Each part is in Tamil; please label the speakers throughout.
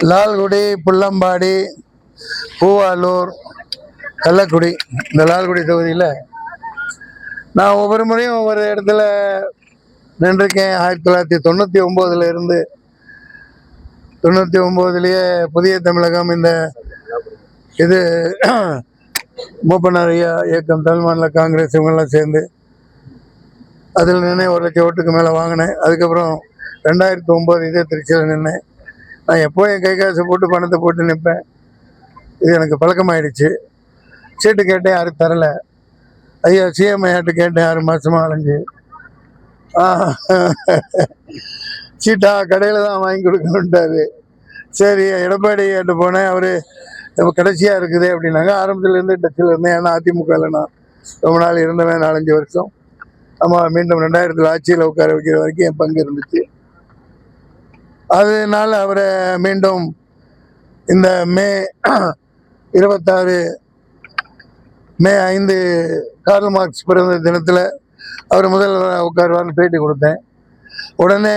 Speaker 1: லால்குடி, புள்ளம்பாடி, பூவாலூர், கள்ளக்குடி, இந்த லால்குடி தொகுதியில் நான் ஒவ்வொரு முறையும் ஒவ்வொரு இடத்துல நின்றுருக்கேன். 1999 இருந்து 99 புதிய தமிழகம் இந்த இது மூப்பனார் ஐயா இயக்கம், தமிழ் மாநில காங்கிரஸ் இவங்கெல்லாம் சேர்ந்து அதில் நின்று 1 லட்சம் ஓட்டுக்கு மேலே வாங்கினேன். அதுக்கப்புறம் 2009 இதே திருச்சியில் நின்னேன். நான் எப்போ என் கை காசை போட்டு பணத்தை போட்டு நிற்பேன். இது எனக்கு பழக்கமாயிடுச்சு. சீட்டு கேட்டேன், யாரும் தரலை. ஐயா சிஎம் ஐயாட்டு கேட்டேன் 6 மாதமா அலைஞ்சு. சீட்டா கடையில் தான் வாங்கி கொடுக்கணுன்ட்டாரு. சரி எடப்பாடி ஐயாட்டு போனேன். அவர் கடைசியாக இருக்குது அப்படின்னாங்க. ஆரம்பத்துலேருந்து டச்சில் இருந்தேன். ஏன்னா அதிமுகவில் நான் ரொம்ப நாள் இருந்தவன், 4-5 வருஷம். ஆமாம், மீண்டும் 2000 ஆட்சியில் உட்கார வைக்கிற வரைக்கும் என் பங்கு இருந்துச்சு. அதனால அவரை மீண்டும் இந்த மே 26 மே 5 கார்ல் மார்க்ஸ் பிறந்த தினத்தில் அவர் முதல்வர் உட்காருவார்னு பேட்டி கொடுத்தேன். உடனே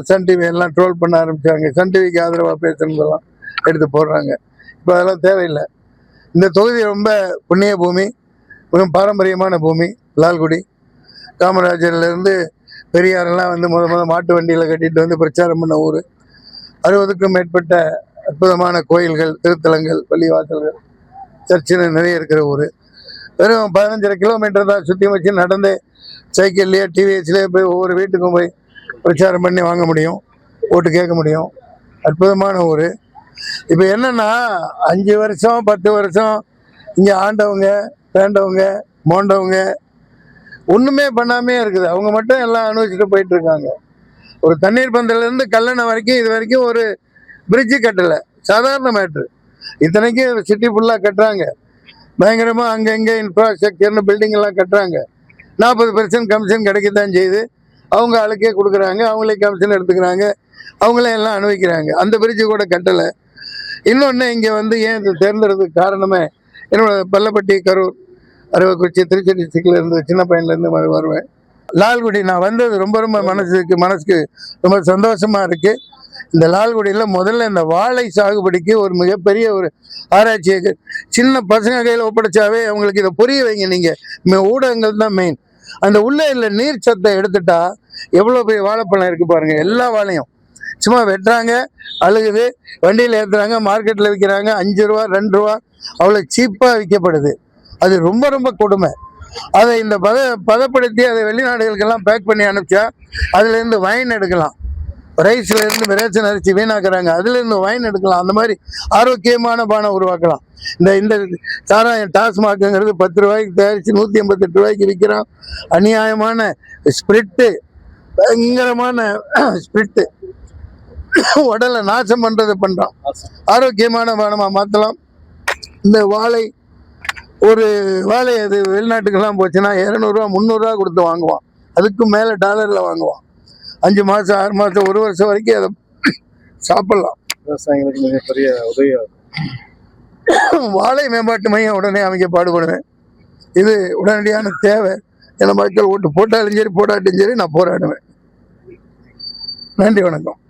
Speaker 1: சன் டிவி எல்லாம் ட்ரோல் பண்ண ஆரம்பித்தாங்க. சன் டிவிக்கு ஆதரவாக பேசுனதெல்லாம் எடுத்து போடுறாங்க. இப்போ அதெல்லாம் தேவையில்லை. இந்த தொகுதி ரொம்ப புண்ணிய பூமி, மிகவும் பாரம்பரியமான பூமி. லால்குடி காமராஜர்லேருந்து பெரியாரெல்லாம் வந்து முத மாட்டு வண்டியில் கட்டிட்டு வந்து பிரச்சாரம் பண்ண ஊர். 60க்கும் மேற்பட்ட அற்புதமான கோயில்கள், திருத்தலங்கள், பள்ளிவாசல்கள், சர்ச்சுன்னு நிறைய இருக்கிற ஊர். வெறும் 15 கிலோமீட்டர் தான் சுற்றி வச்சு நடந்து சைக்கிள்லேயே டிவிஎஸ்லேயே போய் ஒவ்வொரு வீட்டுக்கும் போய் பிரச்சாரம் பண்ணி வாங்க முடியும், ஓட்டு கேட்க முடியும். அற்புதமான ஊர். இப்போ என்னென்னா 5 வருஷம் 10 வருஷம் இங்கே ஆண்டவங்க, வேண்டவங்க, மோண்டவங்க ஒன்றுமே பண்ணாமே இருக்குது. அவங்க மட்டும் எல்லாம் அனுபவிச்சுட்டு போயிட்டு இருக்காங்க. ஒரு தண்ணீர் பந்தலேருந்து கல்லணை வரைக்கும் இது வரைக்கும் ஒரு பிரிட்ஜு கட்டலை. சாதாரண மேட்ரு. இத்தனைக்கும் சிட்டி ஃபுல்லாக கட்டுறாங்க. பயங்கரமாக அங்கங்கே இன்ஃப்ராஸ்ட்ரக்சர்னு பில்டிங் எல்லாம் கட்டுறாங்க. 40% கமிஷன் கிடைக்கத்தான் செய்யுது. அவங்க ஆளுக்கே கொடுக்குறாங்க, அவங்களே கமிஷன் எடுத்துக்கிறாங்க, அவங்களே எல்லாம் அனுபவிக்கிறாங்க. அந்த பிரிட்ஜு கூட கட்டலை. இன்னொன்று இங்கே வந்து ஏன் இது தேர்ந்தெடுக்கிறதுக்கு காரணமே, என்னோட பள்ளப்பட்டி, கரூர், அரவக்குறிச்சி, திருச்சி டிஸ்ட்ரிக்டில் இருந்து சின்ன பையன்லேருந்து வருவேன். லால்குடி நான் வந்தது ரொம்ப ரொம்ப மனசுக்கு ரொம்ப சந்தோஷமாக இருக்குது. இந்த லால்குடியில் முதல்ல இந்த வாழை சாகுபடிக்கு ஒரு மிகப்பெரிய ஒரு ஆராய்ச்சியை சின்ன பசங்க கையில் ஒப்படைச்சாவே அவங்களுக்கு இதை புரிய வைங்க. நீங்கள் ஊடகங்கள் தான் மெயின். அந்த உள்ளே இல்லை நீர் சத்தை எடுத்துட்டா எவ்வளோ பெரிய வாழைப்பழம் இருக்குது பாருங்கள். எல்லா வாழையும் சும்மா வெட்டுறாங்க, அழுகுது, வண்டியில் ஏற்றுறாங்க, மார்க்கெட்டில் விற்கிறாங்க. 5 ரூபா 2 ரூபா அவ்வளோ சீப்பாக விற்கப்படுது. அது ரொம்ப ரொம்ப கொடுமை. அதை இந்த பதப்படுத்தி அதை வெளிநாடுகளுக்கெல்லாம் பேக் பண்ணி அனுப்பிச்சா அதுலேருந்து வைன் எடுக்கலாம். ரைஸ்லேருந்து ரேஷன் அரிசி வீணாக்குறாங்க, அதுலேருந்து வைன் எடுக்கலாம். அந்த மாதிரி ஆரோக்கியமான பானம் உருவாக்கலாம். இந்த சாராயம் டாஸ்மாக்குங்கிறது 10 ரூபாய்க்கு தயாரித்து 188 ரூபாய்க்கு விற்கிறான். அநியாயமான ஸ்பிரிட்டு, பயங்கரமான ஸ்பிரிட்டு, உடலை நாசம் பண்ணுறான். ஆரோக்கியமான பானமாக மாற்றலாம். இந்த வாழை, ஒரு வாழை அது வெளிநாட்டுக்கெல்லாம் போச்சுன்னா 200 ரூபா 300 ரூபா கொடுத்து வாங்குவான். அதுக்கு மேலே டாலரில் வாங்குவான். 5 மாதம் 6 மாதம் 1 வருஷம் வரைக்கும் அதை சாப்பிட்லாம்.
Speaker 2: விவசாயிகளுக்கு மிகப்பெரிய உதவியாக
Speaker 1: வாழை மேம்பாட்டு மையம் உடனே அமைக்க பாடுபடுவேன். இது உடனடியான தேவை. ஏன்னா மக்கள் ஓட்டு போட்டாலும் சரி போடாட்டும் சரி நான் போராடுவேன். நன்றி, வணக்கம்.